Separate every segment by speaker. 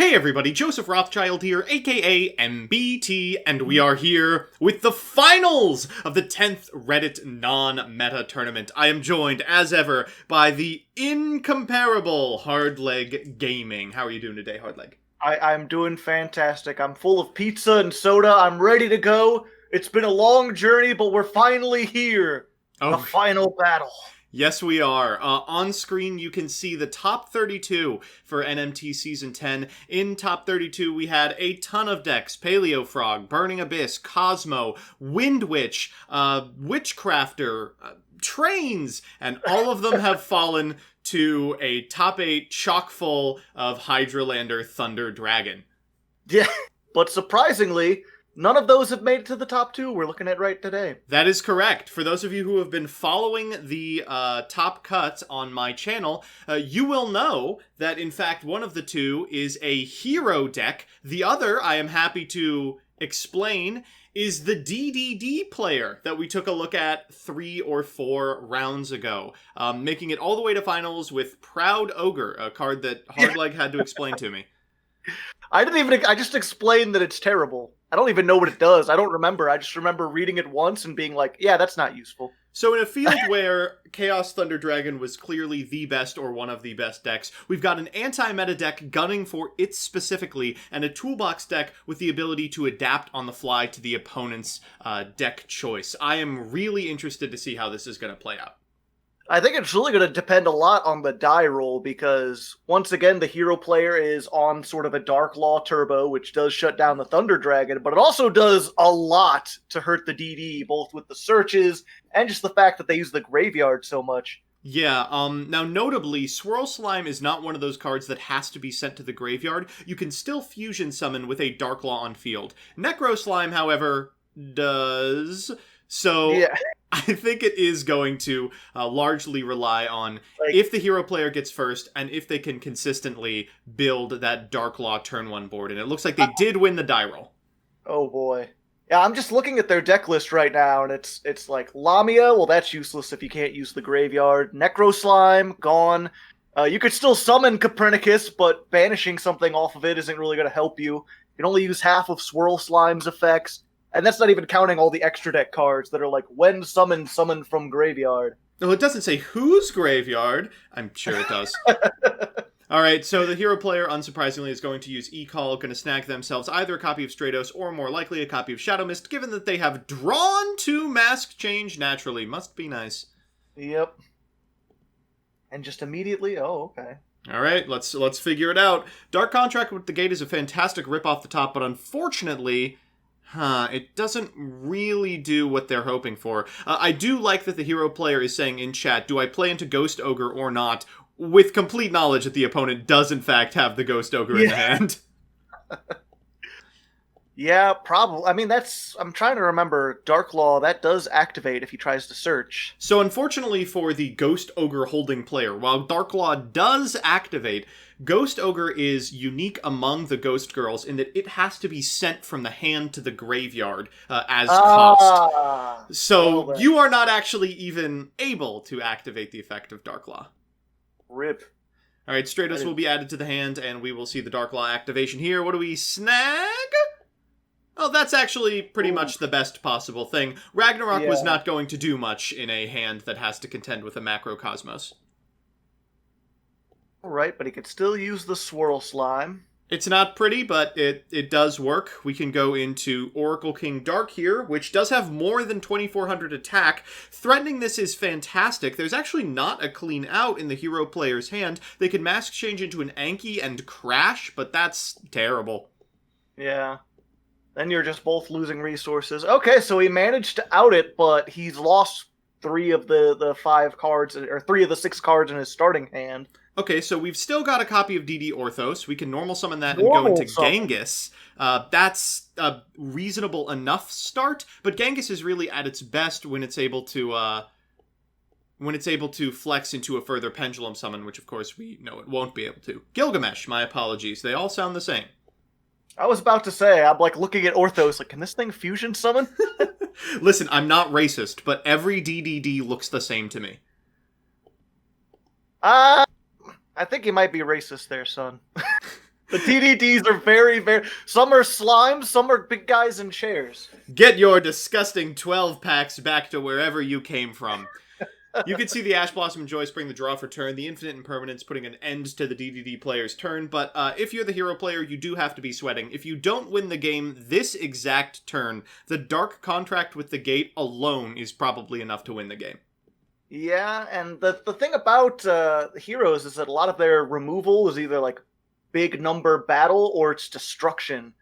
Speaker 1: Hey everybody, Joseph Rothschild here, aka MBT, and we are here with the finals of the 10th Reddit non-meta tournament. I am joined, as ever, by the incomparable Hardleg Gaming. How are you doing today, Hardleg?
Speaker 2: I'm doing fantastic. I'm full of pizza and soda. I'm ready to go. It's been a long journey, but we're finally here. The
Speaker 1: Oh,
Speaker 2: final battle.
Speaker 1: yes, we are. On screen, you can see the top 32 for NMT Season 10. In top 32, we had a ton of decks. Paleo Frog, Burning Abyss, Cosmo, Wind Witch, Witchcrafter, Trains, and all of them have fallen to a top 8 chock full of Hydralander Thunder Dragon.
Speaker 2: Yeah, but surprisingly, none of those have made it to the top two we're looking at right today.
Speaker 1: That is correct. For those of you who have been following the top cuts on my channel, you will know that, in fact, one of the two is a hero deck. The other, I am happy to explain, is the DDD player that we took a look at 3 or 4 rounds ago, making it all the way to finals with Proud Ogre, a card that Hardleg had to explain to me.
Speaker 2: I just explained that it's terrible. I don't even know what it does. I don't remember. I just remember reading it once and being like, yeah, that's not useful.
Speaker 1: So in a field where Chaos Thunder Dragon was clearly the best or one of the best decks, we've got an anti-meta deck gunning for it specifically, and a toolbox deck with the ability to adapt on the fly to the opponent's deck choice. I am really interested to see how this is going to play out.
Speaker 2: I think it's really going to depend a lot on the die roll because, once again, the hero player is on sort of a Dark Law turbo, which does shut down the Thunder Dragon, but it also does a lot to hurt the DD, both with the searches and just the fact that they use the graveyard so much.
Speaker 1: Yeah, now notably, Swirl Slime is not one of those cards that has to be sent to the graveyard. You can still fusion summon with a Dark Law on field. Necro Slime, however, does. So
Speaker 2: Yeah.
Speaker 1: I think it is going to largely rely on
Speaker 2: Like,
Speaker 1: if the hero player gets first and if they can consistently build that Dark Law turn 1 board. And it looks like they did win the die roll.
Speaker 2: oh boy. Yeah, I'm just looking at their deck list right now, and it's like Lamia, well, that's useless if you can't use the graveyard. Necro Slime, gone. You could still summon Copernicus, but banishing something off of it isn't really going to help you. You can only use half of Swirl Slime's effects. And that's not even counting all the extra deck cards that are like, when summoned, summoned from graveyard.
Speaker 1: Well, it doesn't say whose graveyard. I'm sure it does. Alright, so the hero player, unsurprisingly, is going to use E-Call, going to snag themselves either a copy of Stratos or, more likely, a copy of Shadow Mist, given that they have drawn to Mask Change naturally. Must be nice.
Speaker 2: Yep. And just immediately, oh, okay.
Speaker 1: Alright, let's figure it out. Dark Contract with the Gate is a fantastic rip off the top, but unfortunately... it doesn't really do what they're hoping for. I do like that the hero player is saying in chat, do I play into Ghost Ogre or not, with complete knowledge that the opponent does in fact have the Ghost Ogre in the hand.
Speaker 2: Yeah, probably. I mean, I'm trying to remember, Dark Law, that does activate if he tries to search.
Speaker 1: So unfortunately for the Ghost Ogre holding player, while Dark Law does activate, Ghost Ogre is unique among the Ghost Girls in that it has to be sent from the hand to the graveyard as cost. So
Speaker 2: well
Speaker 1: you are not actually even able to activate the effect of Dark Law.
Speaker 2: Rip.
Speaker 1: Alright, Stratos will be added to the hand, and we will see the Dark Law activation here. What do we snag? Oh, that's actually pretty much the best possible thing. Ragnarok was not going to do much in a hand that has to contend with a Macrocosmos.
Speaker 2: Alright, but he could still use the Swirl Slime.
Speaker 1: It's not pretty, but it does work. We can go into Oracle King Dark here, which does have more than 2,400 attack. Threatening this is fantastic. There's actually not a clean out in the hero player's hand. They can Mask Change into an Anki and crash, but that's terrible.
Speaker 2: Yeah. Then you're just both losing resources. Okay, so he managed to out it, but he's lost 3 of the 5 cards, or 3 of the 6 cards in his starting hand.
Speaker 1: Okay, so we've still got a copy of DD Orthos. We can normal summon that and go into Genghis. That's a reasonable enough start, but Genghis is really at its best when it's able to flex into a further pendulum summon, which of course we know it won't be able to. Gilgamesh, my apologies. They all sound the same.
Speaker 2: I was about to say, I'm like looking at Orthos, like, can this thing fusion summon?
Speaker 1: Listen, I'm not racist, but every DDD looks the same to me.
Speaker 2: I think you might be racist there, son. The TDDs are very, very... Some are slime, some are big guys in chairs.
Speaker 1: Get your disgusting 12 packs back to wherever you came from. You can see the Ash Blossom and Joy Spring the draw for turn, the Infinite Impermanence putting an end to the DDD player's turn, but if you're the hero player, you do have to be sweating. If you don't win the game this exact turn, the Dark Contract with the Gate alone is probably enough to win the game.
Speaker 2: Yeah, and the thing about heroes is that a lot of their removal is either like big number battle or it's destruction.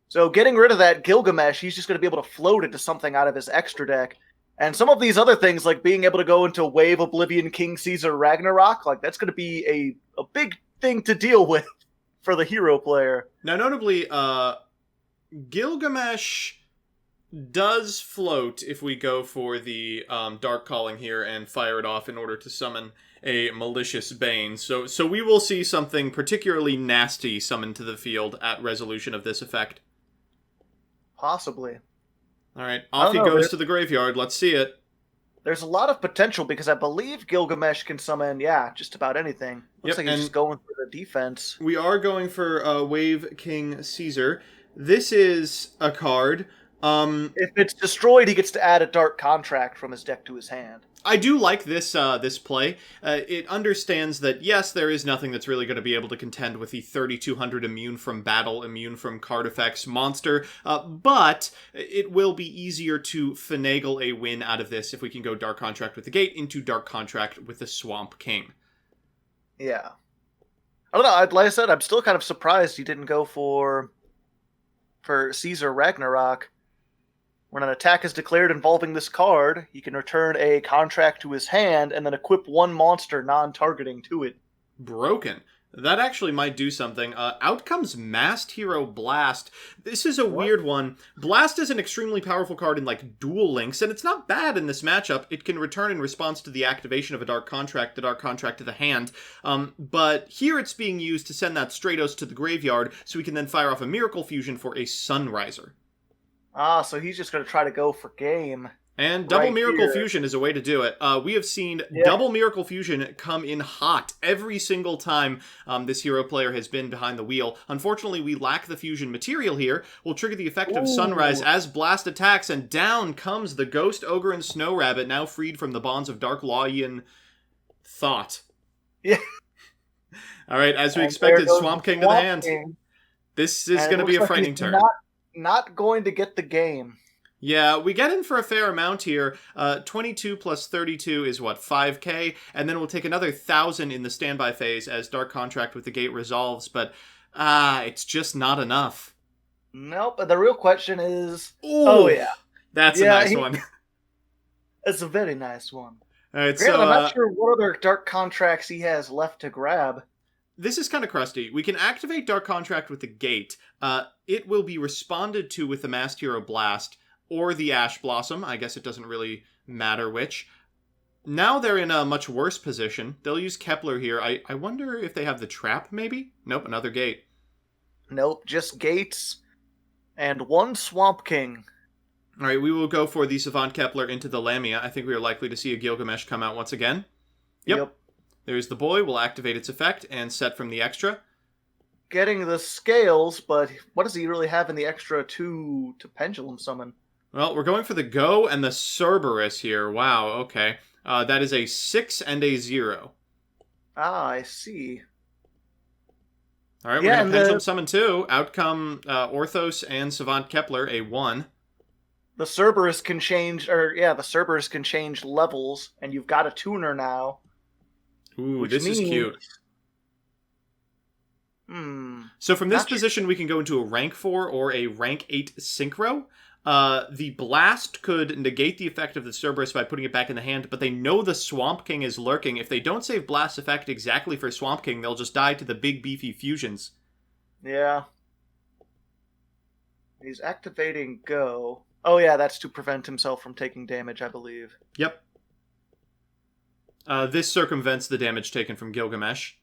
Speaker 2: So getting rid of that Gilgamesh, he's just going to be able to float into something out of his extra deck. And some of these other things, like being able to go into Wave Oblivion King Caesar Ragnarok, like that's going to be a big thing to deal with for the hero player.
Speaker 1: Now, notably, Gilgamesh does float if we go for the Dark Calling here and fire it off in order to summon a Malicious Bane. So we will see something particularly nasty summoned to the field at resolution of this effect.
Speaker 2: Possibly.
Speaker 1: All right, off he goes to the graveyard. Let's see it.
Speaker 2: There's a lot of potential because I believe Gilgamesh can summon, just about anything. Looks like he's just going for the defense.
Speaker 1: We are going for Wave King Caesar. This is a card.
Speaker 2: If it's destroyed, he gets to add a Dark Contract from his deck to his hand.
Speaker 1: I do like this this play. It understands that, yes, there is nothing that's really going to be able to contend with the 3200 immune from battle, immune from card effects monster, but it will be easier to finagle a win out of this if we can go Dark Contract with the Gate into Dark Contract with the Swamp King.
Speaker 2: Yeah. I don't know, like I said, I'm still kind of surprised he didn't go for Caesar Ragnarok. When an attack is declared involving this card, he can return a contract to his hand and then equip one monster non-targeting to it.
Speaker 1: Broken. That actually might do something. Out comes Masked Hero Blast. This is a weird one. Blast is an extremely powerful card in, like, Duel Links, and it's not bad in this matchup. It can return in response to the activation of a Dark Contract, the Dark Contract to the hand. But here it's being used to send that Stratos to the graveyard, so we can then fire off a Miracle Fusion for a Sunriser.
Speaker 2: Ah, so he's just going to try to go for game.
Speaker 1: And double Miracle Fusion is a way to do it. We have seen double Miracle Fusion come in hot every single time this hero player has been behind the wheel. Unfortunately, we lack the fusion material here. We'll trigger the effect of Sunrise as Blast attacks, and down comes the Ghost Ogre and Snow Rabbit, now freed from the bonds of Dark Lawian thought.
Speaker 2: Yeah.
Speaker 1: All right, as we expected, Swamp King to the hand. This is going to be a frightening turn.
Speaker 2: Not going to get the game.
Speaker 1: Yeah, we get in for a fair amount here. 22 plus 32 is, what, 5k? And then we'll take another 1,000 in the standby phase as Dark Contract with the Gate resolves, but it's just not enough.
Speaker 2: Nope, the real question is...
Speaker 1: Ooh, that's a nice one.
Speaker 2: It's a very nice one.
Speaker 1: All right,
Speaker 2: Granted, I'm not sure what other Dark Contracts he has left to grab.
Speaker 1: This is kind of crusty. We can activate Dark Contract with the Gate. It will be responded to with the Masked Hero Blast or the Ash Blossom. I guess it doesn't really matter which. Now they're in a much worse position. They'll use Kepler here. I wonder if they have the Trap, maybe? Nope, another Gate.
Speaker 2: Nope, just Gates and one Swamp King.
Speaker 1: All right, we will go for the Savant Kepler into the Lamia. I think we are likely to see a Gilgamesh come out once again. Yep. There's the boy. We'll activate its effect and set from the extra.
Speaker 2: Getting the scales, but what does he really have in the extra to Pendulum Summon?
Speaker 1: Well, we're going for the Go and the Cerberus here. Wow, okay. That is a 6 and a 0.
Speaker 2: Ah, I see.
Speaker 1: All right, we're going to Pendulum Summon 2. Outcome Orthos and Savant Kepler, a 1.
Speaker 2: The Cerberus can change, the Cerberus can change levels, and you've got a tuner now.
Speaker 1: Ooh, this is cute. So from this position, we can go into a rank 4 or a rank 8 Synchro. The Blast could negate the effect of the Cerberus by putting it back in the hand, but they know the Swamp King is lurking. If they don't save Blast's effect exactly for Swamp King, they'll just die to the big beefy fusions. Yeah.
Speaker 2: He's activating Go. Oh yeah, that's to prevent himself from taking damage, I believe.
Speaker 1: Yep. This circumvents the damage taken from Gilgamesh.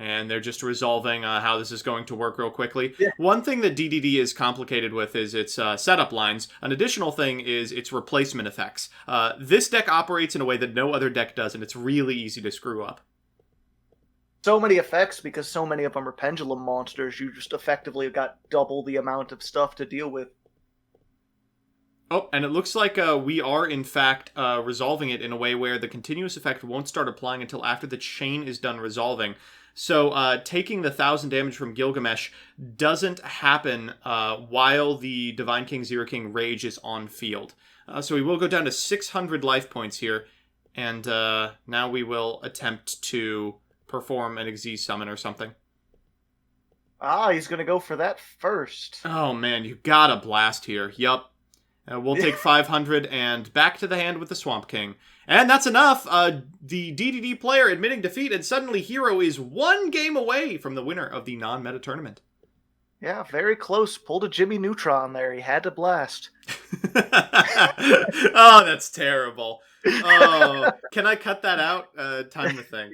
Speaker 1: And they're just resolving how this is going to work real quickly. Yeah. One thing that DDD is complicated with is its setup lines. An additional thing is its replacement effects. This deck operates in a way that no other deck does, and it's really easy to screw up.
Speaker 2: so many effects because so many of them are pendulum monsters. You just effectively got double the amount of stuff to deal with.
Speaker 1: Oh, and it looks like we are, in fact, resolving it in a way where the continuous effect won't start applying until after the chain is done resolving. So taking the 1,000 damage from Gilgamesh doesn't happen while the Divine King Zero King Rage is on field. So we will go down to 600 life points here, and now we will attempt to perform an Xyz summon or something.
Speaker 2: Ah, he's gonna go for that first.
Speaker 1: Oh man, you gotta blast here. Yup. We'll take 500 and back to the hand with the Swamp King. And that's enough. The DDD player admitting defeat, and suddenly Hero is one game away from the winner of the non-meta tournament.
Speaker 2: Yeah, very close. Pulled a Jimmy Neutron there. He had to blast.
Speaker 1: Oh, that's terrible. Oh, can I cut that out? Time to think.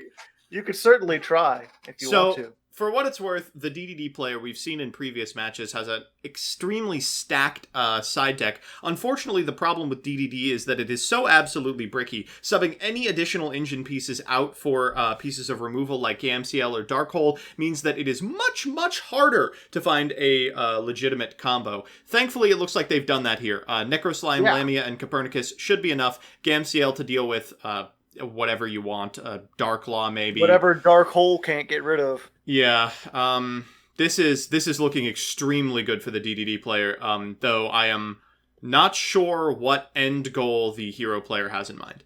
Speaker 2: You could certainly try if you want to.
Speaker 1: For what it's worth, the DDD player we've seen in previous matches has an extremely stacked side deck. Unfortunately, the problem with DDD is that it is so absolutely bricky. Subbing any additional engine pieces out for pieces of removal like GamCL or Dark Hole means that it is much, much harder to find a legitimate combo. Thankfully, it looks like they've done that here. Necroslime, Lamia, and Copernicus should be enough. GamCL to deal with whatever you want. Dark Law, maybe.
Speaker 2: Whatever Dark Hole can't get rid of.
Speaker 1: Yeah, this is looking extremely good for the DDD player, though I am not sure what end goal the Hero player has in mind.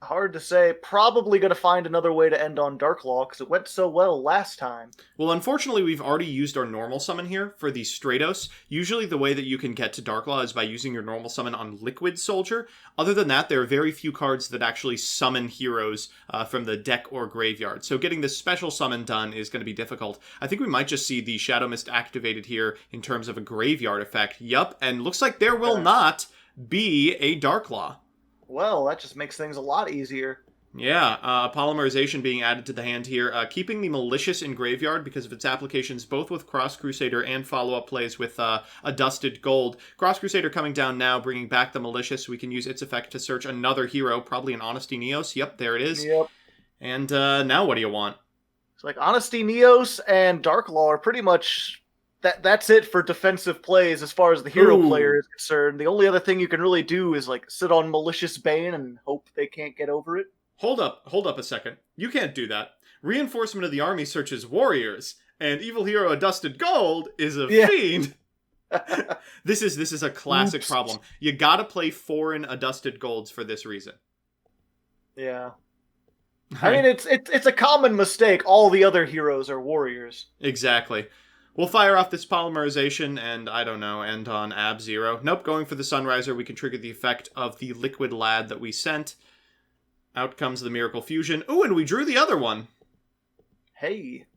Speaker 2: Hard to say. Probably going to find another way to end on Dark Law, because it went so well last time.
Speaker 1: Well, unfortunately, we've already used our normal summon here for the Stratos. Usually the way that you can get to Dark Law is by using your normal summon on Liquid Soldier. Other than that, there are very few cards that actually summon heroes from the deck or graveyard. So getting this special summon done is going to be difficult. I think we might just see the Shadow Mist activated here in terms of a graveyard effect. Yup, and looks like there will not be a Dark Law.
Speaker 2: Well, that just makes things a lot easier.
Speaker 1: Yeah, polymerization being added to the hand here, keeping the Malicious in graveyard because of its applications both with Cross Crusader and follow-up plays with a Dusted Gold. Cross Crusader coming down now, bringing back the Malicious. We can use its effect to search another hero, probably an Honesty Neos. Yep, there it is.
Speaker 2: Yep.
Speaker 1: And now what do you want?
Speaker 2: It's like Honesty Neos and Dark Law are pretty much... That's it for defensive plays as far as the hero player is concerned. The only other thing you can really do is like sit on Malicious Bane and hope they can't get over it.
Speaker 1: Hold up a second. You can't do that. Reinforcement of the army searches warriors, and Evil Hero Dusted Gold is a fiend. This is a classic problem. You gotta play foreign Adusted Golds for this reason.
Speaker 2: Yeah. I mean, it's a common mistake. All the other heroes are warriors.
Speaker 1: Exactly. We'll fire off this polymerization and, I don't know, end on Ab-Zero. Nope, going for the Sunriser, we can trigger the effect of the Liquid Lad that we sent. Out comes the Miracle Fusion. Ooh, and we drew the other one.
Speaker 2: Hey.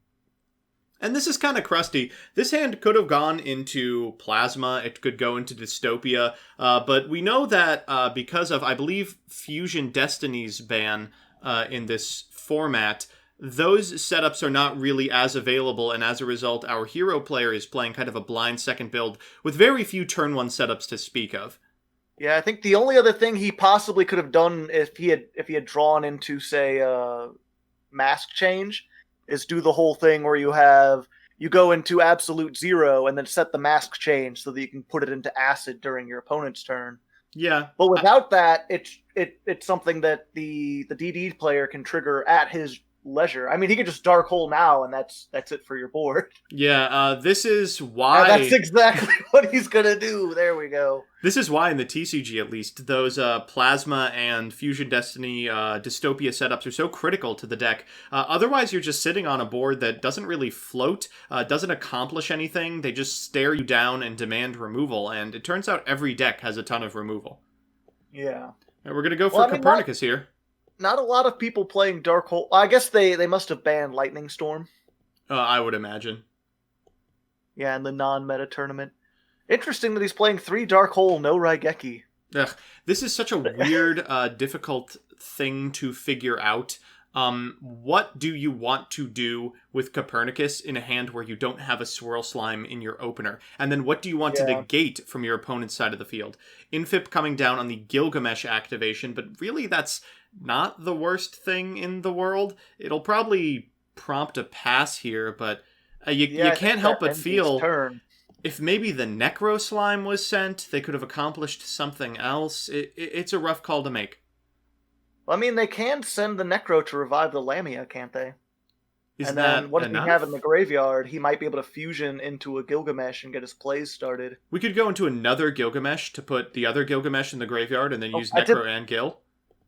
Speaker 1: And this is kind of crusty. This hand could have gone into Plasma, it could go into Dystopia, but we know that because of, I believe, Fusion Destiny's ban in this format, those setups are not really as available, and as a result, our hero player is playing kind of a blind second build with very few turn 1 setups to speak of.
Speaker 2: Yeah, I think the only other thing he possibly could have done if he had drawn into, say, Mask Change is do the whole thing where you go into Absolute Zero and then set the Mask Change so that you can put it into Acid during your opponent's turn.
Speaker 1: Yeah.
Speaker 2: But without that, it's something that the DD player can trigger at his leisure. I mean, he could just Dark Hole now, and that's it for your board.
Speaker 1: Yeah, this is why...
Speaker 2: That's exactly what he's gonna do. There we go.
Speaker 1: This is why, in the TCG at least, those Plasma and Fusion Destiny Dystopia setups are so critical to the deck. Otherwise, you're just sitting on a board that doesn't really float, doesn't accomplish anything. They just stare you down and demand removal, and it turns out every deck has a ton of removal.
Speaker 2: Yeah.
Speaker 1: And we're gonna go for Copernicus here.
Speaker 2: Not a lot of people playing Dark Hole. I guess they must have banned Lightning Storm.
Speaker 1: I would imagine.
Speaker 2: Yeah, in the non-meta tournament. Interesting that he's playing 3 Dark Hole, no Raigeki.
Speaker 1: Ugh, this is such a weird, difficult thing to figure out. What do you want to do with Copernicus in a hand where you don't have a Swirl Slime in your opener? And then what do you want to negate from your opponent's side of the field? Infip coming down on the Gilgamesh activation, but really that's not the worst thing in the world. It'll probably prompt a pass here, but you
Speaker 2: I
Speaker 1: can't
Speaker 2: think
Speaker 1: help
Speaker 2: that
Speaker 1: but
Speaker 2: ends his
Speaker 1: feel
Speaker 2: turn.
Speaker 1: if maybe the Necro Slime was sent, they could have accomplished something else. It's a rough call to make.
Speaker 2: Well, I mean, they can send the Necro to revive the Lamia, can't they?
Speaker 1: Is
Speaker 2: And
Speaker 1: that
Speaker 2: then what does he have in the
Speaker 1: enough?
Speaker 2: graveyard? He might be able to fusion into a Gilgamesh and get his plays started.
Speaker 1: We could go into another Gilgamesh to put the other Gilgamesh in the graveyard and then
Speaker 2: Oh,
Speaker 1: use Necro and Gil.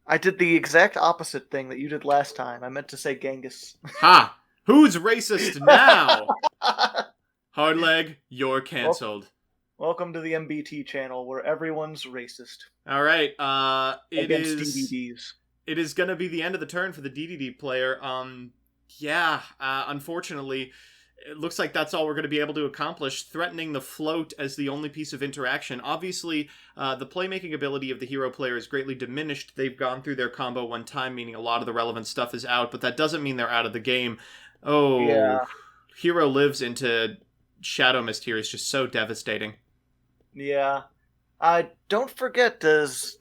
Speaker 2: I did the exact opposite thing that you did last time. I meant to say Genghis.
Speaker 1: Ha! Who's racist now? Hardleg, you're cancelled.
Speaker 2: Welcome to the MBT channel where everyone's racist.
Speaker 1: All right.
Speaker 2: Against DDDs.
Speaker 1: It is going to be the end of the turn for the DDD player. Unfortunately, it looks like that's all we're going to be able to accomplish, threatening the float as the only piece of interaction. Obviously, the playmaking ability of the hero player is greatly diminished. They've gone through their combo one time, meaning a lot of the relevant stuff is out, but that doesn't mean they're out of the game. Oh, yeah. Hero lives into Shadow Mist here is just so devastating.
Speaker 2: Yeah. Don't forget, does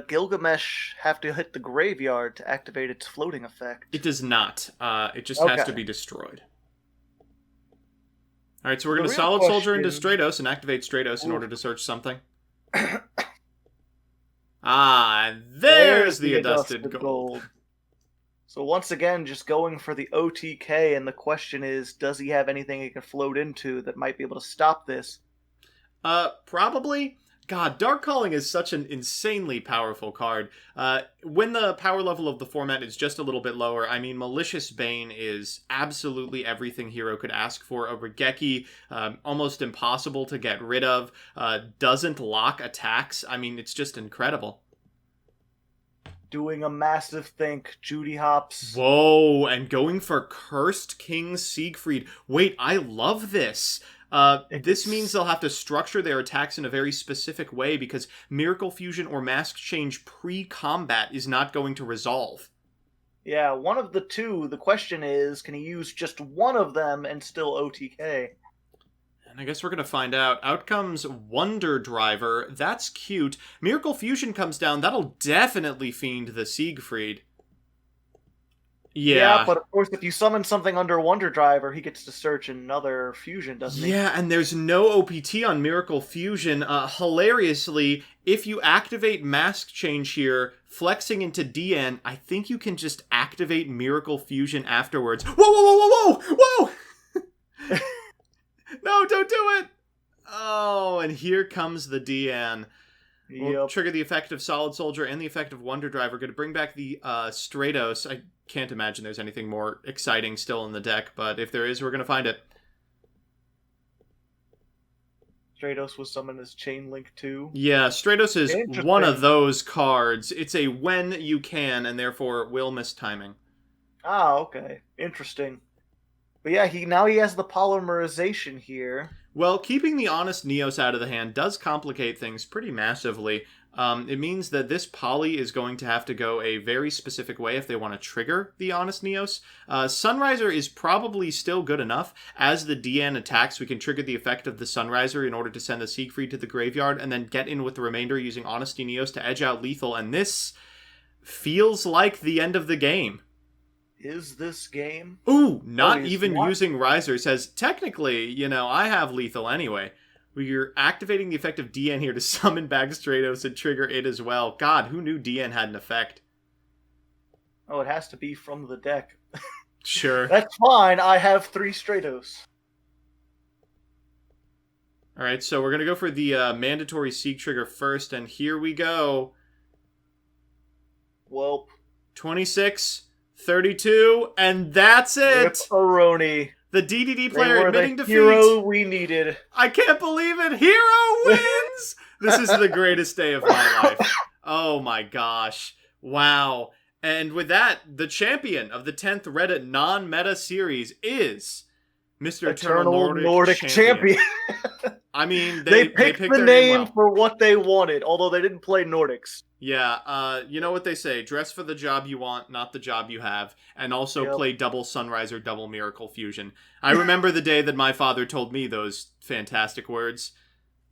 Speaker 2: Gilgamesh have to hit the graveyard to activate its floating effect?
Speaker 1: It does not. It just has to be destroyed. All right, so we're going to Solid Soldier into Stratos and activate Stratos in order to search something. And there's the Adusted Gold.
Speaker 2: So once again, just going for the OTK, and the question is, does he have anything he can float into that might be able to stop this?
Speaker 1: Probably. God, Dark Calling is such an insanely powerful card. When the power level of the format is just a little bit lower, I mean, Malicious Bane is absolutely everything Hero could ask for. A Regeki, almost impossible to get rid of, doesn't lock attacks. I mean, it's just incredible.
Speaker 2: Doing a massive think, Judy Hops.
Speaker 1: Whoa, and going for Cursed King Siegfried. Wait, I love this. This means they'll have to structure their attacks in a very specific way because Miracle Fusion or Mask Change pre-combat is not going to resolve.
Speaker 2: Yeah, one of the two. The question is, can he use just one of them and still OTK?
Speaker 1: And I guess we're going to find out. Out comes Wonder Driver. That's cute. Miracle Fusion comes down. That'll definitely fiend the Siegfried.
Speaker 2: Yeah, but of course, if you summon something under Wonder Driver, he gets to search another fusion, doesn't he?
Speaker 1: Yeah, and there's no OPT on Miracle Fusion. Hilariously, if you activate Mask Change here, flexing into DN, I think you can just activate Miracle Fusion afterwards. Whoa, whoa, whoa, whoa, whoa! Whoa! No, don't do it! Oh, and here comes the DN. We'll trigger the effect of Solid Soldier and the effect of Wonder Driver. Going to bring back the Stratos. I can't imagine there's anything more exciting still in the deck, but if there is, we're going to find it.
Speaker 2: Stratos was summoned as Chain Link 2.
Speaker 1: Yeah, Stratos is one of those cards. It's a when you can, and therefore will miss timing.
Speaker 2: Ah, okay. Interesting. But yeah, now he has the polymerization here.
Speaker 1: Well, keeping the Honest Neos out of the hand does complicate things pretty massively. It means that this poly is going to have to go a very specific way if they want to trigger the Honest Neos. Sunriser is probably still good enough. As the DN attacks, we can trigger the effect of the Sunriser in order to send the Siegfried to the graveyard and then get in with the remainder using Honesty Neos to edge out lethal. And this feels like the end of the game.
Speaker 2: Is this game?
Speaker 1: Ooh, not even using Riser says, technically, I have lethal anyway. We're activating the effect of DN here to summon back Stratos and trigger it as well. God, who knew DN had an effect?
Speaker 2: Oh, it has to be from the deck.
Speaker 1: Sure.
Speaker 2: That's fine, I have 3 Stratos.
Speaker 1: Alright, so we're going to go for the mandatory Sieg trigger first, and here we go.
Speaker 2: Welp.
Speaker 1: 26... 32, and that's it!
Speaker 2: Rip-a-roni.
Speaker 1: The DDD player admitting defeat.
Speaker 2: Hero we needed.
Speaker 1: I can't believe it! Hero wins! This is the greatest day of my life. Oh my gosh. Wow. And with that, the champion of the 10th Reddit non-meta series is Mr. Eternal Nordic Champion. I mean, they
Speaker 2: picked the name for what they wanted, although they didn't play Nordics.
Speaker 1: Yeah, you know what they say, dress for the job you want, not the job you have, and also play double Sunrise or double Miracle Fusion. I remember the day that my father told me those fantastic words.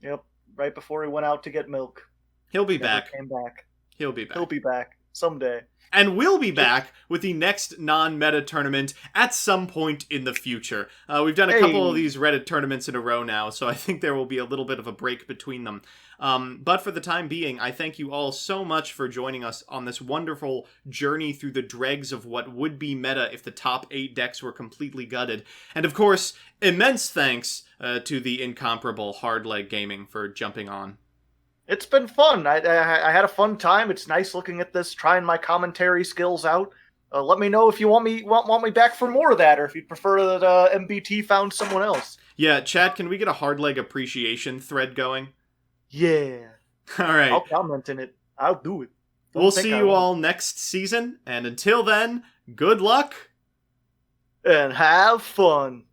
Speaker 2: Yep, right before he went out to get milk.
Speaker 1: He'll be back.
Speaker 2: Came back.
Speaker 1: He'll be back.
Speaker 2: He'll be back. someday.
Speaker 1: And we'll be back with the next non-meta tournament at some point in the future. We've done a couple of these Reddit tournaments in a row now, so I think there will be a little bit of a break between them. But for the time being, I thank you all so much for joining us on this wonderful journey through the dregs of what would be meta if the top 8 decks were completely gutted. And of course, immense thanks to the incomparable Hardleg Gaming for jumping on.
Speaker 2: It's been fun. I had a fun time. It's nice looking at this, trying my commentary skills out. Let me know if you want me back for more of that, or if you'd prefer that MBT found someone else.
Speaker 1: Yeah, chat, can we get a Hardleg appreciation thread going?
Speaker 2: Yeah.
Speaker 1: All right.
Speaker 2: I'll comment in it. I'll do it.
Speaker 1: We'll see you all next season, and until then, good luck!
Speaker 2: And have fun!